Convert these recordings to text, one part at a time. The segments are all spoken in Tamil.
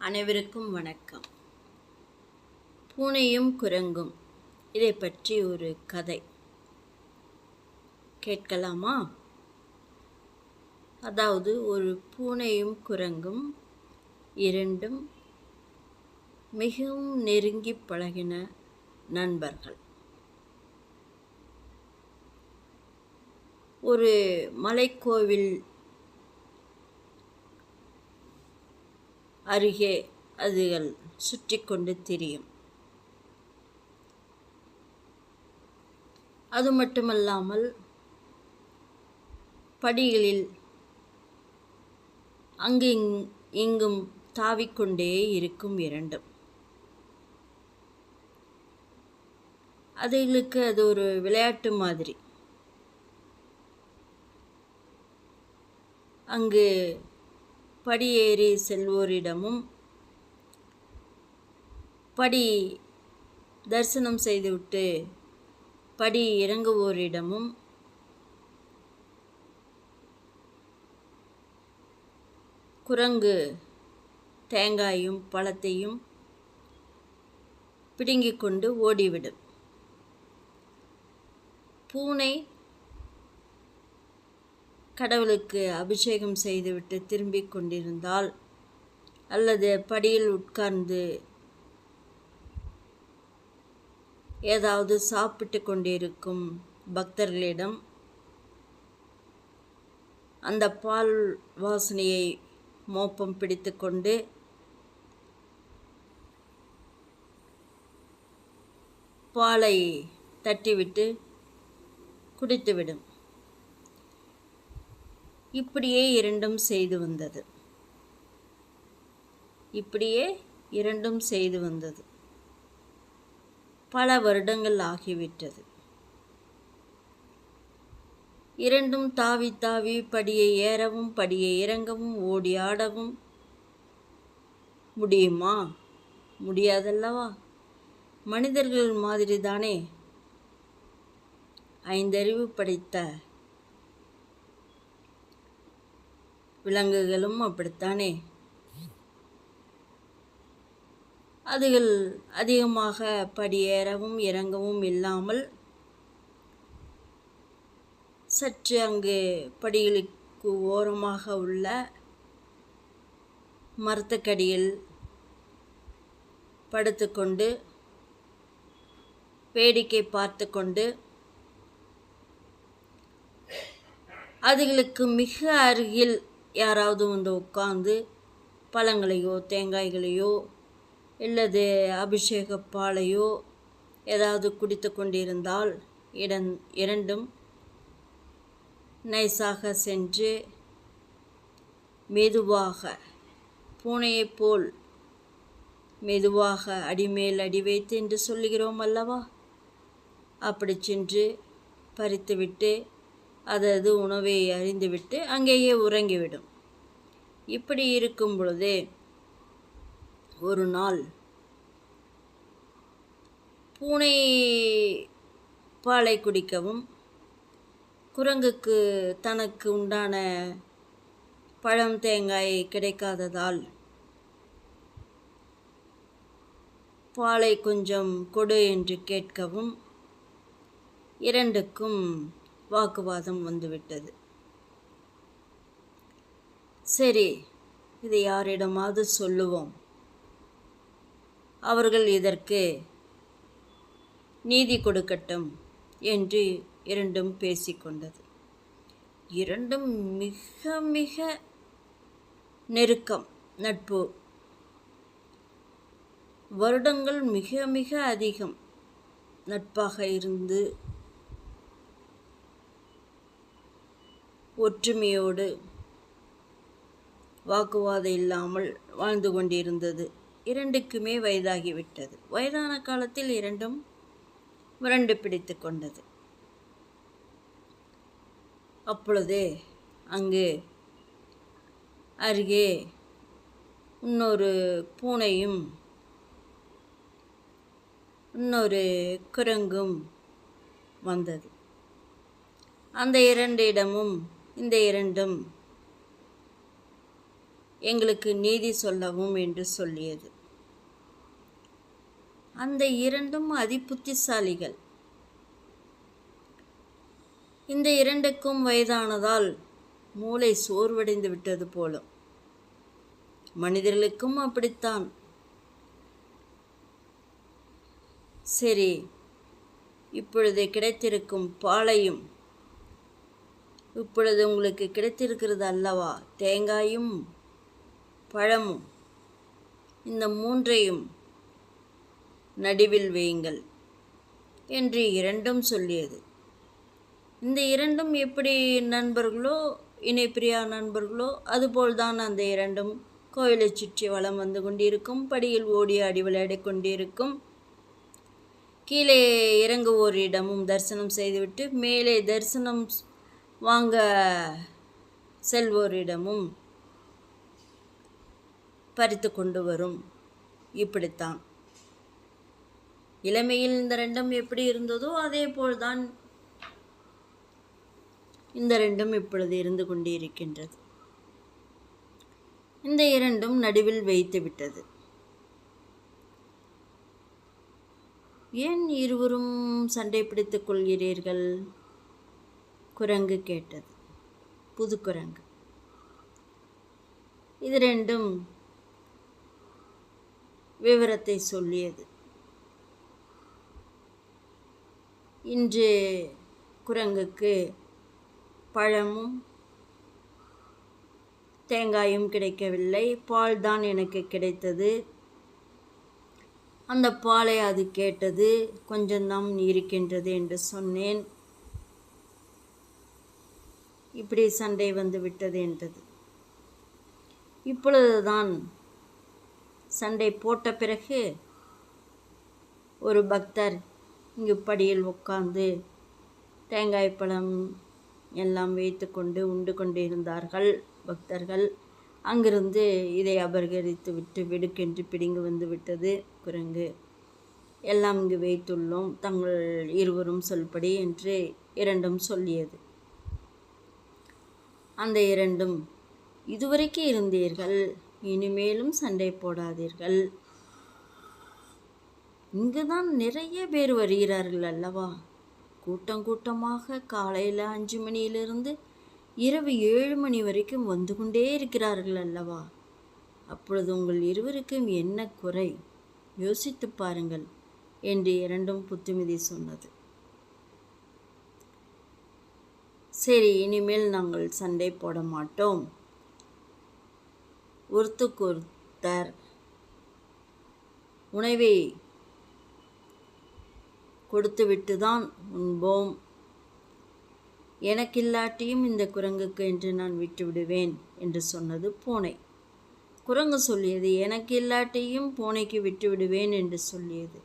அனைவருக்கும் வணக்கம். பூனையும் குரங்கும் இதை பற்றி ஒரு கதை கேட்கலாமா? அதாவது ஒரு பூனையும் குரங்கும் இரண்டும் மிகவும் நெருங்கி பழகின நண்பர்கள். ஒரு மலைக்கோவில் அருகே அதுகள் சுற்றி கொண்டு திரியும். அது மட்டுமல்லாமல் படிகளில் அங்கு இங்கும் தாவிக்கொண்டே இருக்கும் இரண்டும். அதுகளுக்கு அது ஒரு விளையாட்டு மாதிரி. அங்கு படியேறி செல்வோரிடமும் படி தரிசனம் செய்துவிட்டு படி இறங்குவோரிடமும் குரங்கு தேங்காயும் பழத்தையும் பிடுங்கிக் கொண்டு ஓடிவிடும். பூனை கடவுளுக்கு அபிஷேகம் செய்துவிட்டு திரும்பிக் கொண்டிருந்தால், அல்லது படியில் உட்கார்ந்து ஏதாவது சாப்பிட்டு கொண்டிருக்கும் பக்தர்களிடம் அந்த பால் வாசனையை மோப்பம் பிடித்து கொண்டு பாலை தட்டிவிட்டு குடித்துவிடும். இப்படியே இரண்டும் செய்து வந்தது. பல வருடங்கள் ஆகிவிட்டது. இரண்டும் தாவி தாவி படியை ஏறவும் படியை இறங்கவும் ஓடி ஆடவும் முடியுமா? முடியாதல்லவா? மனிதர்கள் மாதிரி தானே. 5 அறிவு படைத்த விலங்குகளும் அப்படித்தானே. அதுகள் அதிகமாக படியேறவும் இறங்கவும் இல்லாமல் சற்று அங்கு படிகளுக்கு ஓரமாக உள்ள மரத்துக்கடியில் படுத்துக்கொண்டு வேடிக்கை பார்த்து கொண்டு அதுகளுக்கு மிக அருகில் யாராவது வந்து உட்கார்ந்து பழங்களையோ தேங்காய்களையோ இல்லது அபிஷேக பாலையோ ஏதாவது குடித்து கொண்டிருந்தால் இரண்டும் நைஸாக சென்று மெதுவாக, பூனையைப் போல் மெதுவாக அடிமேல் அடி வைத்து என்று சொல்லுகிறோம் அல்லவா? அப்படி சென்று பறித்துவிட்டு அதது உணவை அறிந்துவிட்டு அங்கேயே உறங்கிவிடும். இப்படி இருக்கும் பொழுதே ஒரு நாள் பூனை பாலை குடிக்கவும், குரங்குக்கு தனக்கு உண்டான பழம் தேங்காய் கிடைக்காததால் பாலை கொஞ்சம் கொடு என்று கேட்கவும் இரண்டுக்கும் வாக்குவாதம் வந்துவிட்டது. சரி, இதை யாரிடமாவது சொல்லுவோம், அவர்கள் இதற்கு நீதி கொடுக்கட்டும் என்று இரண்டும் பேசிக்கொண்டது. இரண்டும் மிக மிக நெருக்கம், நட்பு. வருடங்கள் மிக மிக அதிகம் நட்பாக இருந்து ஒற்றுமையோடு வாக்குவாதம் இல்லாமல் வாழ்ந்து கொண்டிருந்தது. இரண்டுக்குமே வயதாகிவிட்டது. வயதான காலத்தில் இரண்டும் முரண்டு பிடித்து கொண்டது. அப்பொழுது அங்கு அருகே இன்னொரு பூனையும் இன்னொரு குரங்கும் வந்தது. அந்த இரண்டிடமும் இந்த இரண்டும் எங்களுக்கு நீதி சொல்லவும் என்று சொல்லியது. அந்த இரண்டும் அதிபுத்திசாலிகள். இந்த இரண்டுக்கும் வயதானதால் மூளை சோர்வடைந்து விட்டது போலும். மனிதர்களுக்கும் அப்படித்தான். சரி, இப்பொழுது கிடைத்திருக்கும் பாலையும், இப்பொழுது உங்களுக்கு கிடைத்திருக்கிறது அல்லவா தேங்காயும் பழமும், இந்த மூன்றையும் நடுவில் வையுங்கள் என்று இரண்டும் சொல்லியது. இந்த இரண்டும் எப்படி நண்பர்களோ, இணைப்பிரியா நண்பர்களோ, அதுபோல்தான் அந்த இரண்டும் கோயிலை சுற்றி வலம் வந்து கொண்டிருக்கும். படியில் ஓடி ஆடி விளையாடி கொண்டிருக்கும். கீழே இறங்குவோரிடமும் தரிசனம் செய்துவிட்டு மேலே தரிசனம் வாங்க செல்வோரிடமும் பறித்து கொண்டு வரும். இப்படித்தான் இளமையில் இந்த ரெண்டும் எப்படி இருந்ததோ அதே போல்தான் இந்த ரெண்டும் இப்பொழுது இருந்து கொண்டிருக்கின்றது. இந்த இரண்டும் நடுவில் வைத்து விட்டது. ஏன் இருவரும் சண்டை பிடித்துக் கொள்கிறீர்கள்? குரங்கு கேட்டது. புது குரங்கு. இது ரெண்டும் விவரத்தை சொல்லியது. இன்று குரங்குக்கு பழமும் தேங்காயும் கிடைக்கவில்லை, பால் தான் எனக்கு கிடைத்தது. அந்த பாலை அது கேட்டது. கொஞ்சம்தான் இருக்கின்றது என்று சொன்னேன். இப்படி சண்டை வந்து விட்டது என்றது. இப்பொழுதுதான் சண்டை போட்ட பிறகு ஒரு பக்தர் இங்கு படியில் உட்கார்ந்து தேங்காய் பழம் எல்லாம் வைத்து கொண்டு உண்டு கொண்டிருந்தார்கள் பக்தர்கள். அங்கிருந்து இதை அபகரித்து விட்டு வெடுக்கென்று பிடுங்கி வந்து விட்டது குரங்கு. எல்லாம் இங்கு வைத்துள்ளோம், தங்கள் இருவரும் சொல்படி என்று இரண்டும் சொல்லியது. அந்த இரண்டும், இதுவரைக்கும் இருந்தீர்கள், இனிமேலும் சண்டை போடாதீர்கள். இங்குதான் நிறைய பேர் வருகிறார்கள் அல்லவா? கூட்டம் கூட்டமாக காலையில் 5 மணியிலிருந்து இரவு 7 மணி வரைக்கும் வந்து கொண்டே இருக்கிறார்கள் அல்லவா? அப்பொழுது உங்கள் இருவருக்கும் என்ன குறை? யோசித்து பாருங்கள் என்று இரண்டும் புத்திமதி சொன்னது. சரி, இனிமேல் நாங்கள் சண்டை போட மாட்டோம். ஒருத்தர் உணவை கொடுத்துவிட்டு தான் உண்போம். எனக்கில்லாட்டியும் இந்த குரங்குக்கு என்று நான் விட்டு விடுவேன் என்று சொன்னது பூனை. குரங்கு சொல்லியது, எனக்கு இல்லாட்டியும் பூனைக்கு விட்டு விடுவேன் என்று சொல்லியது.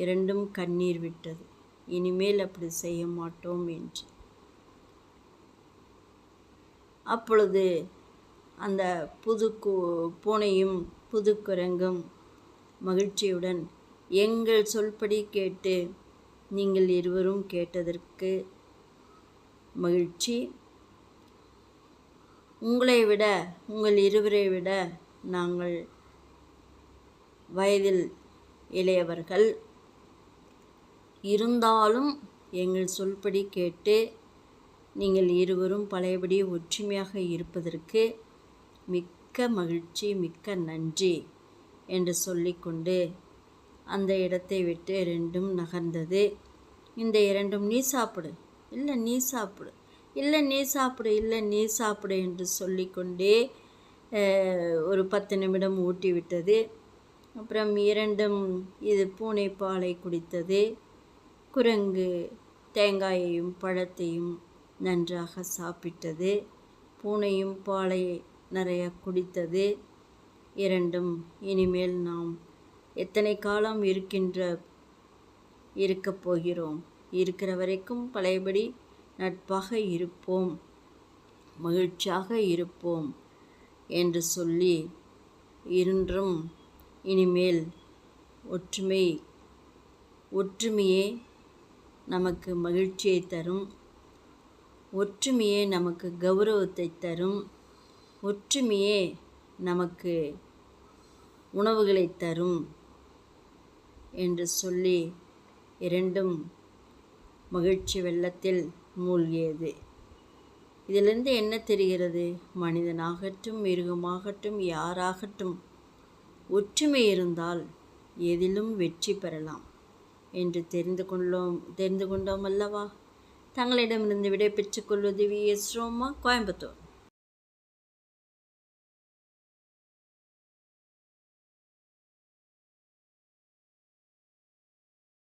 இரண்டும் கண்ணீர் விட்டது. இனிமேல் அப்படி செய்ய மாட்டோம் என்று. அப்பொழுது அந்த பூனையும் புது குரங்கும் மகிழ்ச்சியுடன், எங்கள் சொல்படி கேட்டு நீங்கள் இருவரும் கேட்டதற்கு மகிழ்ச்சி. உங்கள் இருவரை விட நாங்கள் வயதில் இளையவர்கள். இருந்தாலும் எங்கள் சொல்படி கேட்டு நீங்கள் இருவரும் பழையபடி ஒற்றுமையாக இருப்பதற்கு மிக்க மகிழ்ச்சி, மிக்க நன்றி என்று சொல்லிக்கொண்டு அந்த இடத்தை விட்டு ரெண்டும் நகர்ந்தது. இந்த இரண்டும், நீ சாப்பிடு, இல்லை நீ சாப்பிடு, இல்லை நீ சாப்பிடு, இல்லை நீ சாப்பிடு என்று சொல்லிக்கொண்டே ஒரு 10 நிமிடம் ஊட்டிவிட்டது. அப்புறம் இரண்டும் இது பூனை பாலை குடித்தது. குரங்கு தேங்காயையும் பழத்தையும் நன்றாக சாப்பிட்டது. பூனையும் பாலை நிறைய குடித்தது. இரண்டும், இனிமேல் நாம் எத்தனை காலம் இருக்கப் போகிறோம், இருக்கிற வரைக்கும் பழையபடி நட்பாக இருப்போம், மகிழ்ச்சியாக இருப்போம் என்று சொல்லி இன்றும் இனிமேல் ஒற்றுமையே நமக்கு மகிழ்ச்சியை தரும், ஒற்றுமையே நமக்கு கௌரவத்தை தரும், ஒற்றுமையே நமக்கு உணவுகளை தரும் என்று சொல்லி இரண்டும் மகிழ்ச்சி வெள்ளத்தில் மூழ்கியது. இதிலிருந்து என்ன தெரிகிறது? மனிதனாகட்டும் மிருகமாகட்டும் யாராகட்டும் ஒற்றுமை இருந்தால் எதிலும் வெற்றி பெறலாம் என்று தெரிந்து கொண்டோம் அல்லவா? தங்களிடமிருந்து விடை பெற்றுக்கொள்வது வி.எஸ். ரோமா, கோயம்புத்தூர்.